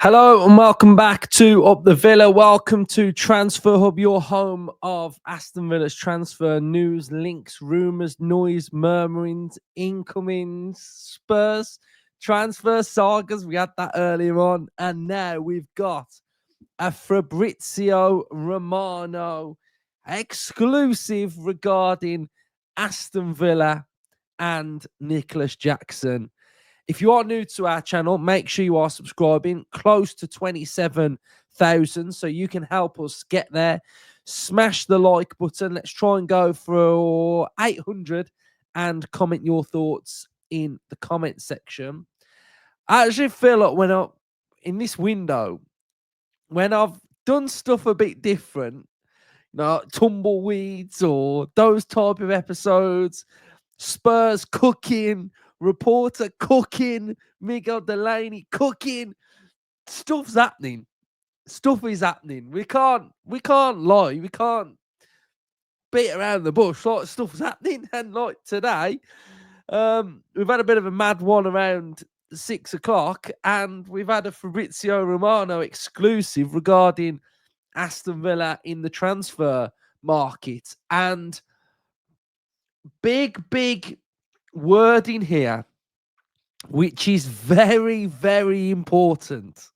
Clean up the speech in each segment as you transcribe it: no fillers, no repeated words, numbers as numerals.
Hello and welcome back to Up the Villa. Welcome to Transfer Hub, your home of Aston Villa's transfer news, links, rumours, noise, murmurings, incomings, Spurs, transfer sagas. We had that earlier on. And now we've got a Fabrizio Romano exclusive regarding Aston Villa and Nicolas Jackson. If you are new to our channel, make sure you are subscribing. Close to 27,000, so you can help us get there. Smash the like button. Let's try and go for 800 and comment your thoughts in the comment section. I actually feel like when in this window, when I've done stuff a bit different, tumbleweeds or those type of episodes, Spurs cooking, reporter cooking, Miguel Delaney cooking. Stuff's happening. Stuff is happening. We can't lie. We can't beat around the bush. Like, stuff's happening. And like today, we've had a bit of a mad one around 6 o'clock, and we've had a Fabrizio Romano exclusive regarding Aston Villa in the transfer market. And big wording here, which is very, very important.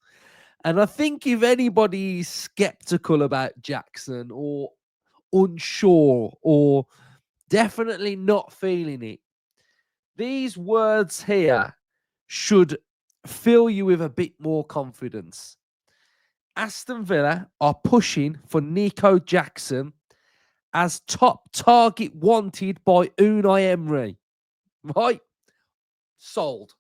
And I think if anybody is skeptical about Jackson or unsure or definitely not feeling it, these words here should fill you with a bit more confidence. Aston Villa are pushing for Nico Jackson as top target wanted by Unai Emery. Right? Sold.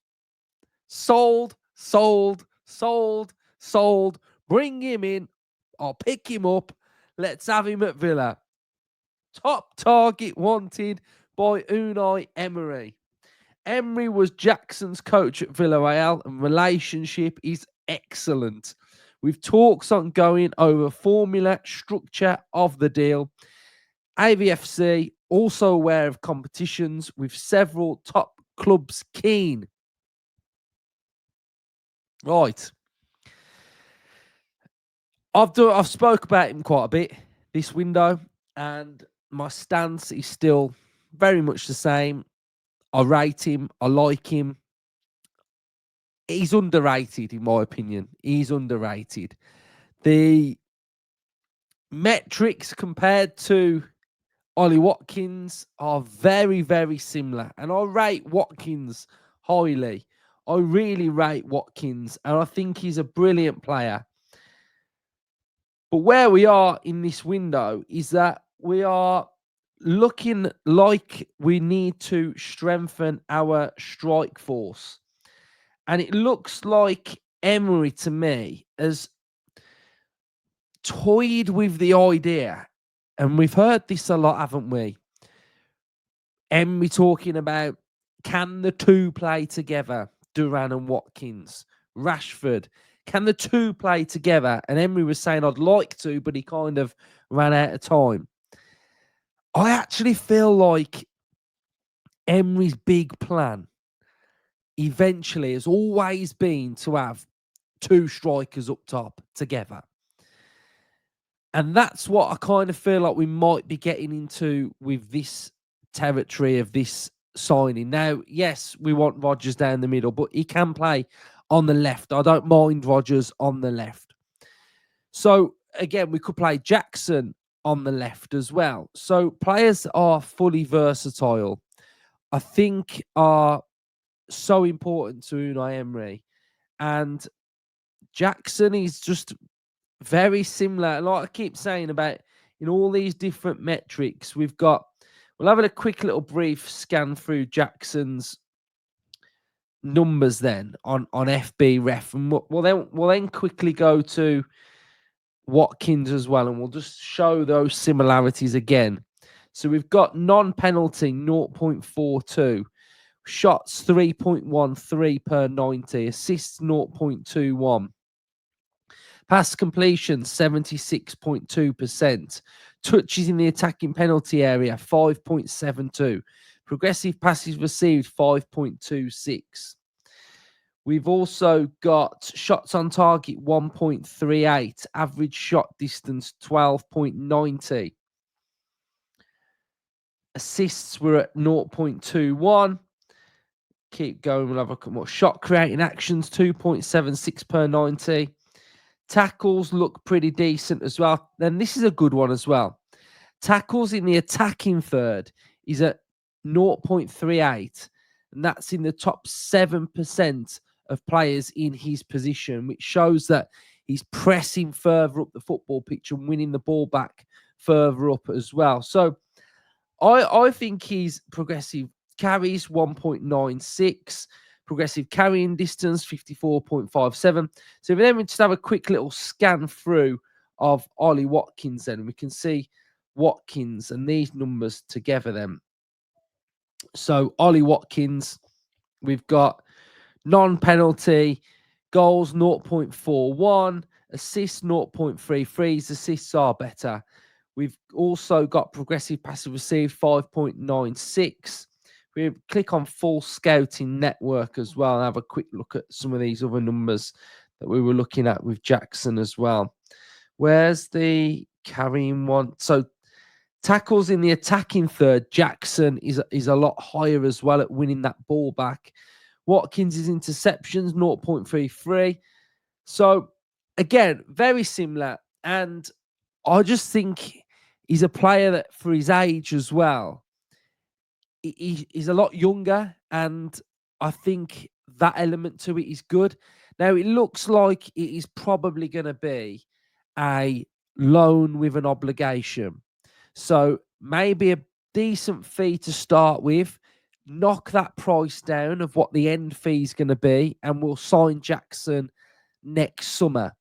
Bring him in. I'll pick him up. Let's have him at Villa. Top target wanted by Unai Emery. Emery was Jackson's coach at Villarreal, and relationship is excellent, with talks ongoing over formula, structure of the deal. avfc also aware of competitions, with several top clubs keen. Right. I've spoke about him quite a bit this window, and my stance is still very much the same. I rate him. I like him. He's underrated, in my opinion. He's underrated. The metrics compared to Ollie Watkins are very, very similar. And I rate Watkins highly. I really rate Watkins, and I think he's a brilliant player. But where we are in this window is that we are looking like we need to strengthen our strike force. And it looks like Emery, to me, has toyed with the idea. And we've heard this a lot, haven't we? Emery talking about, can the two play together? Duran and Watkins, Rashford. Can the two play together? And Emery was saying, I'd like to, but he kind of ran out of time. I actually feel like Emery's big plan eventually has always been to have two strikers up top together. And that's what I kind of feel like we might be getting into with this territory of this signing. Now, yes, we want Rodgers down the middle, but he can play on the left. I don't mind Rodgers on the left. So, again, we could play Jackson on the left as well. So, players are fully versatile, I think, are so important to Unai Emery. And Jackson is just very similar. Like I keep saying about in all these different metrics, we'll have a quick little brief scan through Jackson's numbers then on FB Ref, and we'll then quickly go to Watkins as well, and we'll just show those similarities again. So we've got non-penalty 0.42, shots 3.13 per 90, assists 0.21. Pass completion, 76.2%. Touches in the attacking penalty area, 5.72. Progressive passes received, 5.26. We've also got shots on target 1.38, average shot distance 12.90. Assists were at 0.21. Keep going, we'll have a look at more. Shot creating actions 2.76 per 90. Tackles look pretty decent as well. Then this is a good one as well. Tackles in the attacking third is at 0.38, and that's in the top 7% of players in his position, which shows that he's pressing further up the football pitch and winning the ball back further up as well. So I think he's progressive carries 1.96, progressive carrying distance 54.57. So if then we just have a quick little scan through of Ollie Watkins, then we can see Watkins and these numbers together then. So Ollie Watkins, we've got non-penalty, goals 0.41, assists 0.33. His assists are better. We've also got progressive passive received 5.96. We click on full scouting network as well and have a quick look at some of these other numbers that we were looking at with Jackson as well. Where's the carrying one? So tackles in the attacking third, Jackson is a lot higher as well at winning that ball back. Watkins' interceptions 0.33. So again, very similar. And I just think he's a player that, for his age as well, he's a lot younger, and I think that element to it is good. Now, it looks like it is probably going to be a loan with an obligation. So maybe a decent fee to start with, knock that price down of what the end fee is going to be, and we'll sign Jackson next summer.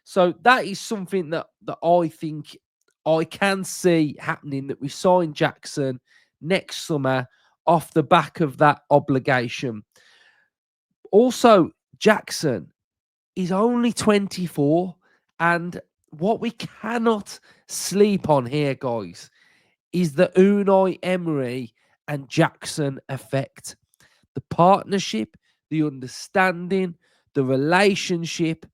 So that is something that I think I can see happening, that we sign Jackson next summer off the back of that obligation. Also, Jackson is only 24, and what we cannot sleep on here, guys, is the Unai Emery and Jackson effect. The partnership, the understanding, the relationship.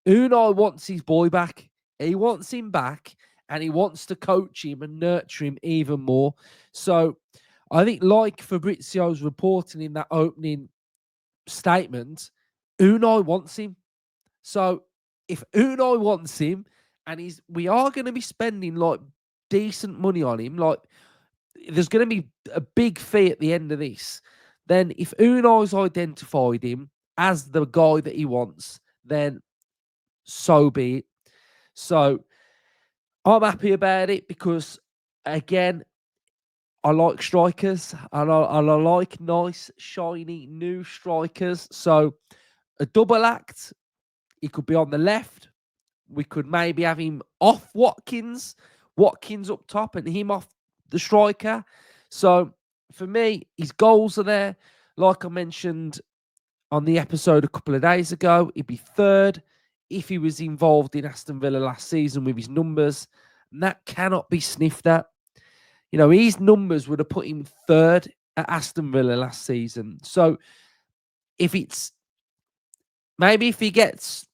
Unai wants his boy back. He wants him back, and he wants to coach him and nurture him even more. So I think, like Fabrizio's reporting in that opening statement, Unai wants him. So if Unai wants him, and we are going to be spending like decent money on him, like there's going to be a big fee at the end of this, then if Unai's identified him as the guy that he wants, then so be it. So I'm happy about it because, again, I like strikers, and I like nice, shiny, new strikers. So a double act, he could be on the left. We could maybe have him off Watkins up top, and him off the striker. So for me, his goals are there. Like I mentioned on the episode a couple of days ago, he'd be third if he was involved in Aston Villa last season with his numbers. And that cannot be sniffed at. You know, his numbers would have put him third at Aston Villa last season. So if he gets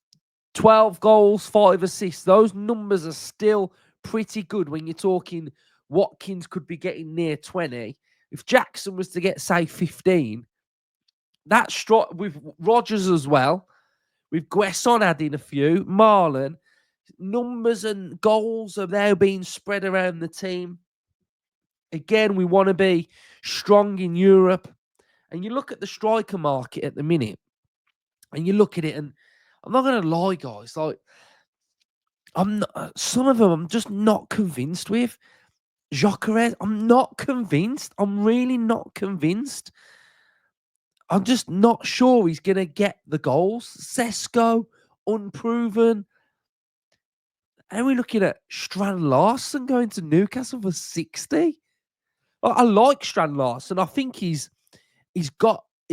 12 goals, 5 assists, those numbers are still pretty good when you're talking Watkins could be getting near 20. If Jackson was to get, say, 15, that's with Rodgers as well, with Guesson adding a few, Marlon, numbers and goals are now being spread around the team. Again, we want to be strong in Europe. And you look at the striker market at the minute, and you look at it, and I'm not going to lie, guys, like, some of them I'm just not convinced with. Gyökeres, I'm not convinced. I'm really not convinced. I'm just not sure he's going to get the goals. Sesko, unproven. And we're looking at Strand Larsen going to Newcastle for 60. I like Strand Larsen. I think he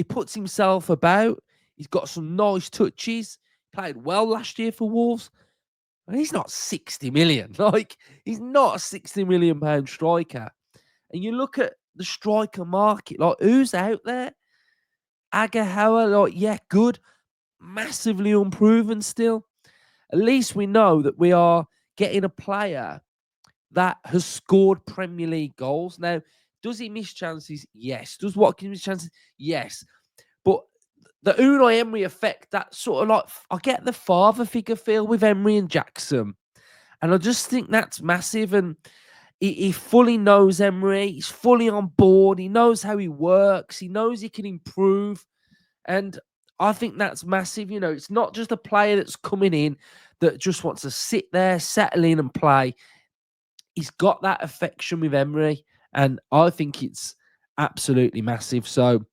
puts himself about. He's got some nice touches. Played well last year for Wolves. And he's not 60 million. Like, he's not a 60 million pound striker. And you look at the striker market, like, who's out there? Agahauer, like, yeah, good. massively unproven still. At least we know that we are getting a player that has scored Premier League goals. Now, does he miss chances? Yes. Does Watkins miss chances? Yes. But the Unai Emery effect, that sort of like, I get the father figure feel with Emery and Jackson. And I just think that's massive. And he fully knows Emery. He's fully on board. He knows how he works. He knows he can improve. And I think that's massive. You know, it's not just a player that's coming in that just wants to sit there, settle in and play. He's got that affection with Emery. And I think it's absolutely massive. So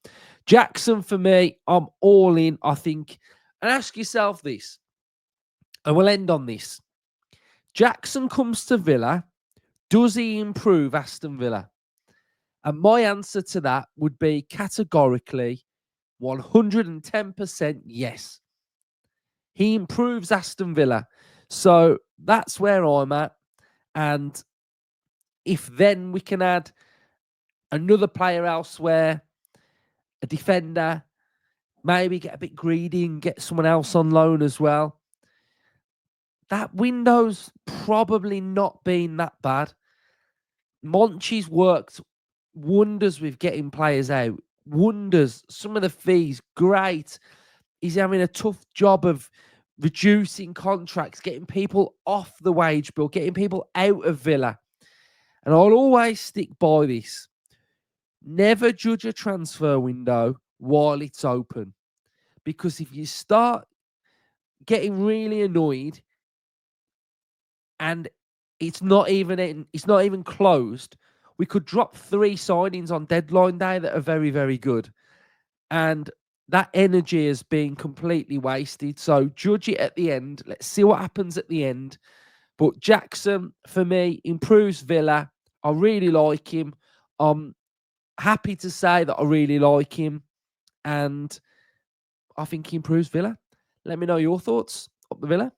Jackson, for me, I'm all in, I think. And ask yourself this, and we'll end on this. Jackson comes to Villa. Does he improve Aston Villa? And my answer to that would be categorically 110% yes. He improves Aston Villa. So that's where I'm at. And if then we can add another player elsewhere, a defender, maybe get a bit greedy and get someone else on loan as well. That window's probably not been that bad. Monchi's worked wonders with getting players out. Wonders. Some of the fees, great. He's having a tough job of reducing contracts, getting people off the wage bill, getting people out of Villa. And I'll always stick by this. Never judge a transfer window while it's open. Because if you start getting really annoyed and it's not even closed, we could drop 3 signings on deadline day that are very, very good. And that energy is being completely wasted. So judge it at the end. Let's see what happens at the end. But Jackson, for me, improves Villa. I really like him. I'm happy to say that I really like him. And I think he improves Villa. Let me know your thoughts up the Villa.